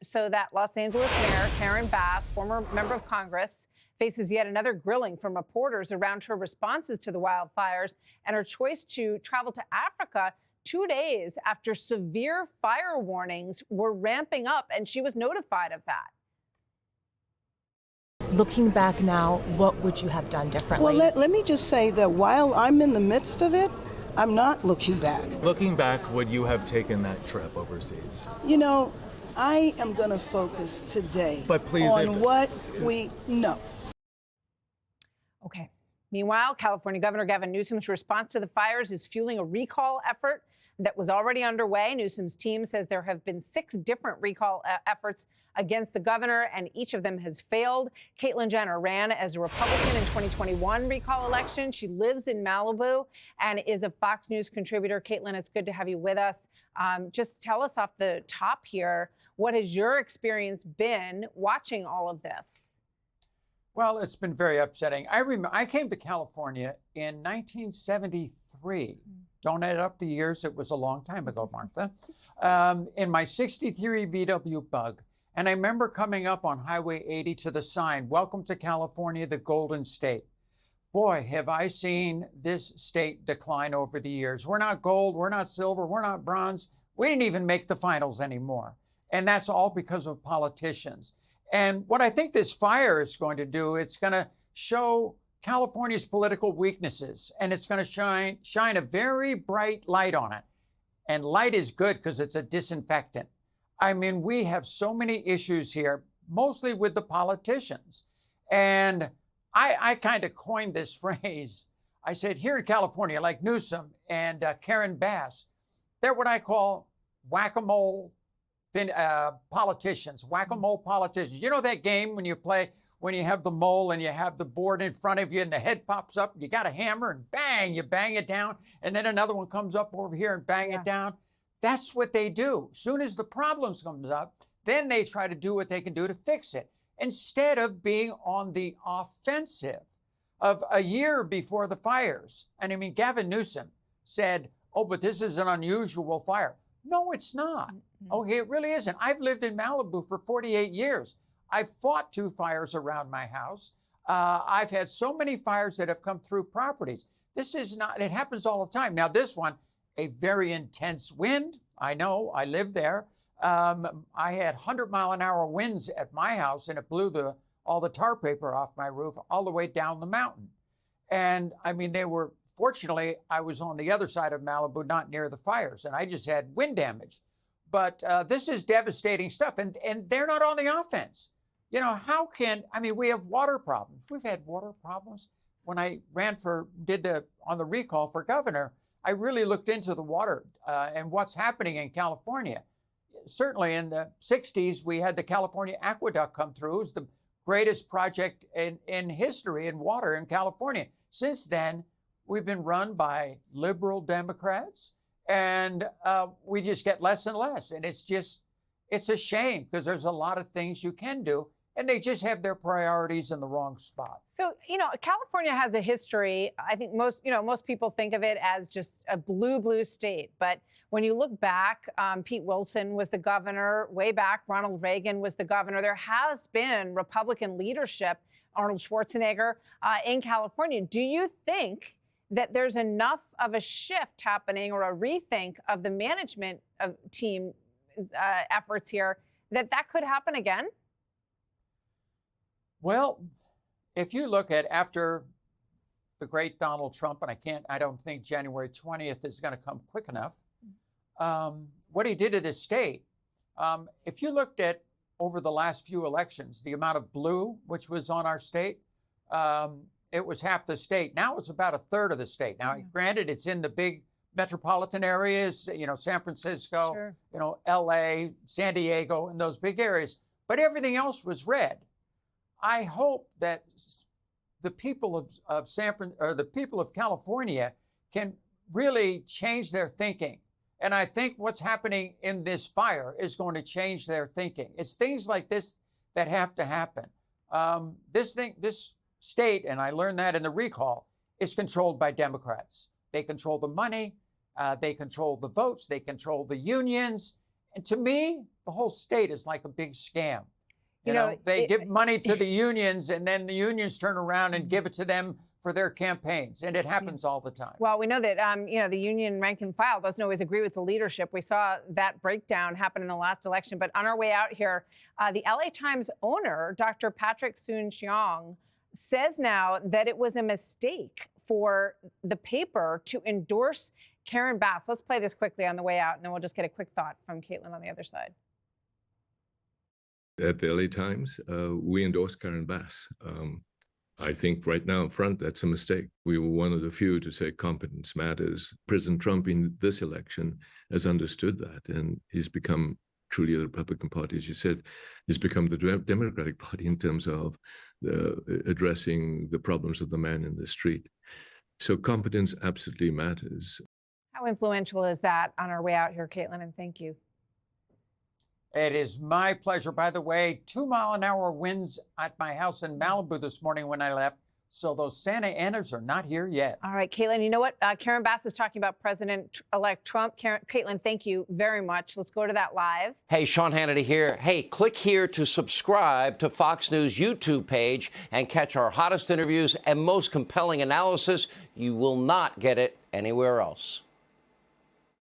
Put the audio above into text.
So that Los Angeles Mayor Karen Bass, former member of Congress, faces yet another grilling from reporters around her responses to the wildfires and her choice to travel to Africa 2 days after severe fire warnings were ramping up, and she was notified of that. Looking back now, what would you have done differently? Well, let me just say that while I'm in the midst of it, I'm not looking back. Looking back, would you have taken that trip overseas? You know, I am going to focus today But please, on what we know. Okay. Meanwhile, California Governor Gavin Newsom's response to the fires is fueling a recall effort that was already underway. Newsom's team says there have been 6 different recall efforts against the governor, and each of them has failed. Caitlyn Jenner ran as a Republican in 2021 recall election. She lives in Malibu and is a Fox News contributor. Caitlyn, it's good to have you with us. Just tell us off the top here, what has your experience been watching all of this? Well, it's been very upsetting. I came to California in 1973. Don't add up the years. It was a long time ago, Martha. In my 63 VW Bug. And I remember coming up on Highway 80 to the sign, "Welcome to California, the Golden State." Boy, have I seen this state decline over the years. We're not gold, we're not silver, we're not bronze. We didn't even make the finals anymore. And that's all because of politicians. And what I think this fire is going to do, it's going to show California's political weaknesses, and it's going to shine a very bright light on it. And light is good because it's a disinfectant. I mean, we have so many issues here, mostly with the politicians. And I kind of coined this phrase. I said, here in California, like Newsom and Karen Bass, they're what I call whack-a-mole politicians, whack-a-mole politicians. You know that game when you play, when you have the mole and you have the board in front of you and the head pops up, you got a hammer and bang, you bang it down, and then another one comes up over here and bang it down. That's what they do. Soon as the problems comes up, then they try to do what they can do to fix it, instead of being on the offensive. Of a year before the fires, and I mean, Gavin Newsom said, oh, but this is an unusual fire. No, it's not. Okay, it really isn't. I've lived in Malibu for 48 years. I've fought 2 fires around my house. I've had so many fires that have come through properties. This is not, it happens all the time. Now, this one, a very intense wind. I know, I live there. I had 100-mile-an-hour winds at my house, and it blew all the tar paper off my roof all the way down the mountain. And I mean, fortunately, I was on the other side of Malibu, not near the fires, and I just had wind damage. But this is devastating stuff, and they're not on the offense. You know, we have water problems. We've had water problems. When I on the recall for governor, I really looked into the water and what's happening in California. Certainly in the 60s, we had the California Aqueduct come through. It was the greatest project in history in water in California. Since then, we've been run by liberal Democrats, and we just get less and less. And it's a shame, because there's a lot of things you can do, and they just have their priorities in the wrong spot. So, you know, California has a history. I think most people think of it as just a blue state. But when you look back, Pete Wilson was the governor. Way back, Ronald Reagan was the governor. There has been Republican leadership, Arnold Schwarzenegger, in California. Do you think that there's enough of a shift happening, or a rethink of the management of team efforts here, that could happen again? Well, if you look at after the great Donald Trump, and I don't think January 20th is going to come quick enough, what he did to this state, if you looked at over the last few elections, the amount of blue which was on our state, it was half the state. Now it's about a third of the state. Now, granted, it's in the big metropolitan areas, you know, San Francisco, Sure. you know, LA, San Diego, and those big areas, but everything else was red. I hope that the people of the people of California can really change their thinking. And I think what's happening in this fire is going to change their thinking. It's things like this that have to happen. This state, and I learned that in the recall, is controlled by Democrats. They control the money, they control the votes, they control the unions. And to me, the whole state is like a big scam. You know, they give money to the unions, and then the unions turn around and give it to them for their campaigns, and it happens all the time. Well, we know that the union rank and file doesn't always agree with the leadership. We saw that breakdown happen in the last election. But on our way out here, the LA Times owner, Dr. Patrick Soon-Shiong, says now that it was a mistake for the paper to endorse Karen Bass. Let's play this quickly on the way out, and then we'll just get a quick thought from Caitlyn on the other side. At the LA Times, we endorse Karen Bass. I think right now in front, that's a mistake. We were one of the few to say competence matters. President Trump in this election has understood that, and he's become truly a Republican Party, as you said, has become the Democratic Party in terms of addressing the problems of the man in the street. So competence absolutely matters. How influential is that on our way out here, Caitlyn? And thank you. It is my pleasure. By the way, 2-mile-an-hour winds at my house in Malibu this morning when I left. So those Santa Anas are not here yet. All right, Caitlyn, you know what? Karen Bass is talking about President-elect Trump. Caitlyn, thank you very much. Let's go to that live. Hey, Sean Hannity here. Hey, click here to subscribe to Fox News YouTube page and catch our hottest interviews and most compelling analysis. You will not get it anywhere else.